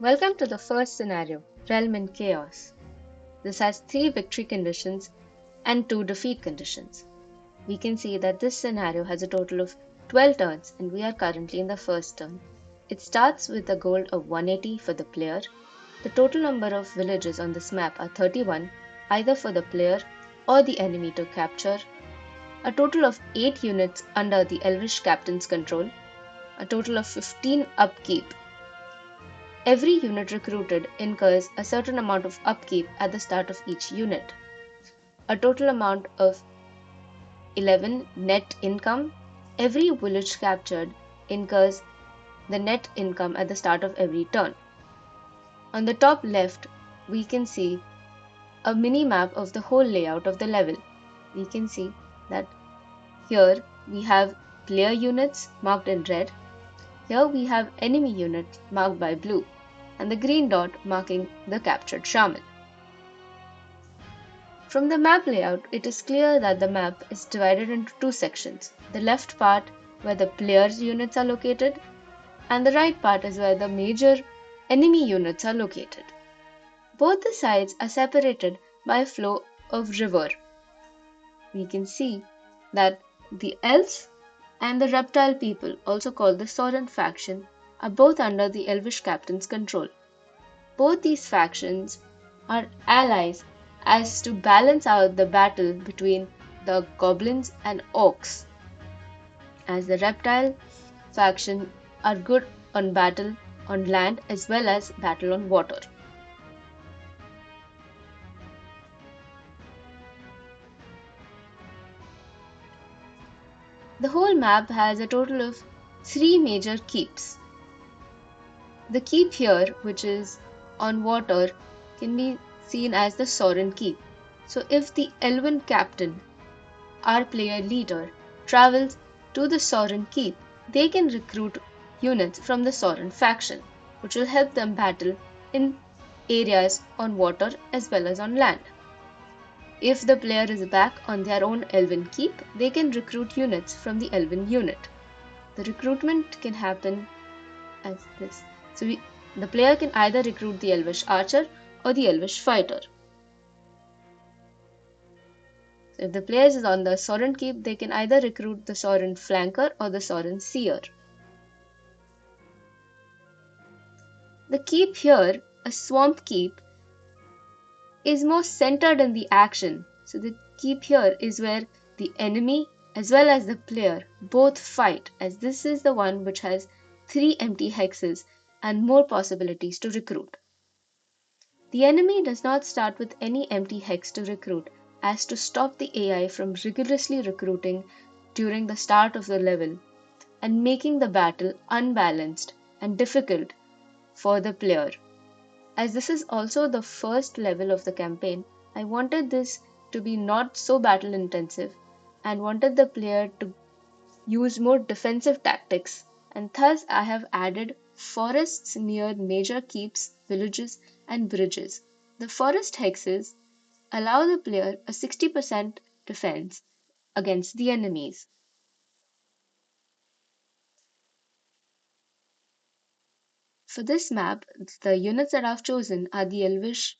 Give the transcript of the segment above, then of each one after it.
Welcome to the first scenario, Realm in Chaos. This has 3 victory conditions and 2 defeat conditions. We can see that this scenario has a total of 12 turns and we are currently in the first turn. It starts with a gold of 180 for the player. The total number of villages on this map are 31, either for the player or the enemy to capture. A total of 8 units under the Elvish captain's control. A total of 15 upkeep. Every unit recruited incurs a certain amount of upkeep at the start of each unit. A total amount of 11 net income. Every village captured incurs the net income at the start of every turn. On the top left, we can see a mini map of the whole layout of the level. We can see that here we have player units marked in red. Here we have enemy units marked by blue, and the green dot marking the captured shaman. From the map layout, it is clear that the map is divided into 2 sections. The left part, where the player's units are located, and the right part is where the major enemy units are located. Both the sides are separated by a flow of river. We can see that the elves and the reptile people, also called the Soren faction, are both under the Elvish captain's control. Both these factions are allies as to balance out the battle between the goblins and orcs, as the reptile faction are good on battle on land as well as battle on water. The whole map has a total of 3 major keeps. The keep here, which is on water, can be seen as the Soren keep. So if the elven captain, our player leader, travels to the Soren keep, they can recruit units from the Soren faction, which will help them battle in areas on water as well as on land. If the player is back on their own elven keep, they can recruit units from the elven unit. The recruitment can happen as this. The player can either recruit the elvish archer or the elvish fighter. So if the player is on the Soren keep, they can either recruit the Soren flanker or the Soren seer. The keep here, a swamp keep, is more centered in the action. So the keep here is where the enemy as well as the player both fight, as this is the one which has 3 empty hexes and more possibilities to recruit. The enemy does not start with any empty hex to recruit, as to stop the AI from rigorously recruiting during the start of the level and making the battle unbalanced and difficult for the player. As this is also the first level of the campaign, I wanted this to be not so battle intensive and wanted the player to use more defensive tactics, and thus I have added forests near major keeps, villages, and bridges. The forest hexes allow the player a 60% defense against the enemies. For this map, the units that I've chosen are the Elvish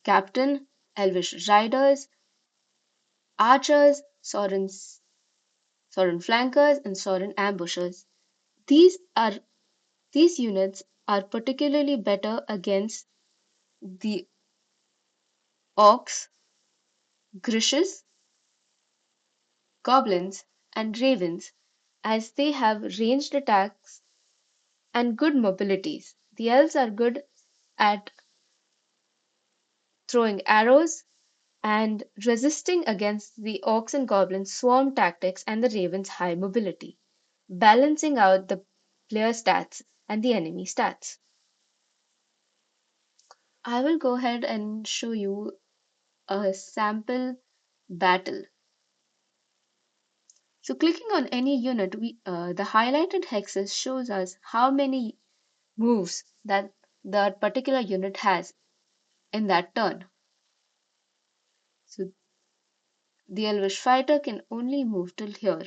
Captain, Elvish Riders, Archers, Soren Flankers, and Soren Ambushers. These are these units are particularly better against the orcs, grishes, goblins, and ravens, as they have ranged attacks and good mobilities. The elves are good at throwing arrows and resisting against the orcs and goblins' swarm tactics and the ravens' high mobility, balancing out the player stats and the enemy stats. I will go ahead and show you a sample battle. So clicking on any unit, the highlighted hexes shows us how many moves that particular unit has in that turn. So the Elvish fighter can only move till here.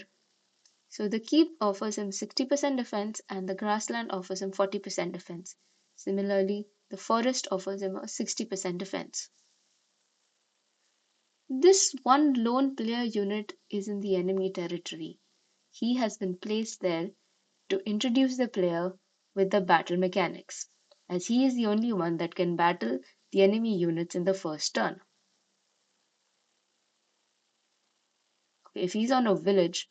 So the keep offers him 60% defense and the grassland offers him 40% defense. Similarly, the forest offers him a 60% defense. This one lone player unit is in the enemy territory. He has been placed there to introduce the player with the battle mechanics, as he is the only one that can battle the enemy units in the first turn. Okay, if he's on a village,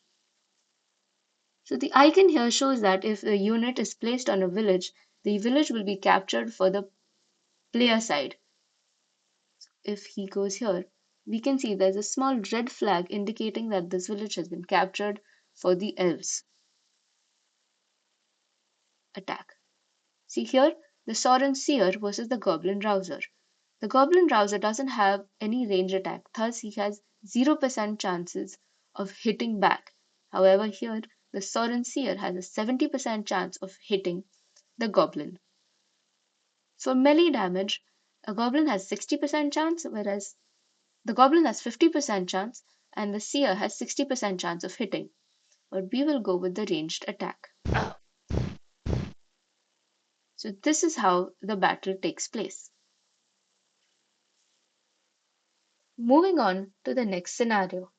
so the icon here shows that if a unit is placed on a village, the village will be captured for the player side. If he goes here, we can see there's a small red flag indicating that this village has been captured for the elves attack. See here, the Sorin Seer versus the Goblin Rouser. The Goblin Rouser doesn't have any range attack, thus he has 0% chances of hitting back. However, here the Sorin Seer has a 70% chance of hitting the Goblin. For melee damage, a Goblin has 60% chance, whereas the Goblin has 50% chance, and the Seer has 60% chance of hitting. But we will go with the ranged attack. So this is how the battle takes place. Moving on to the next scenario.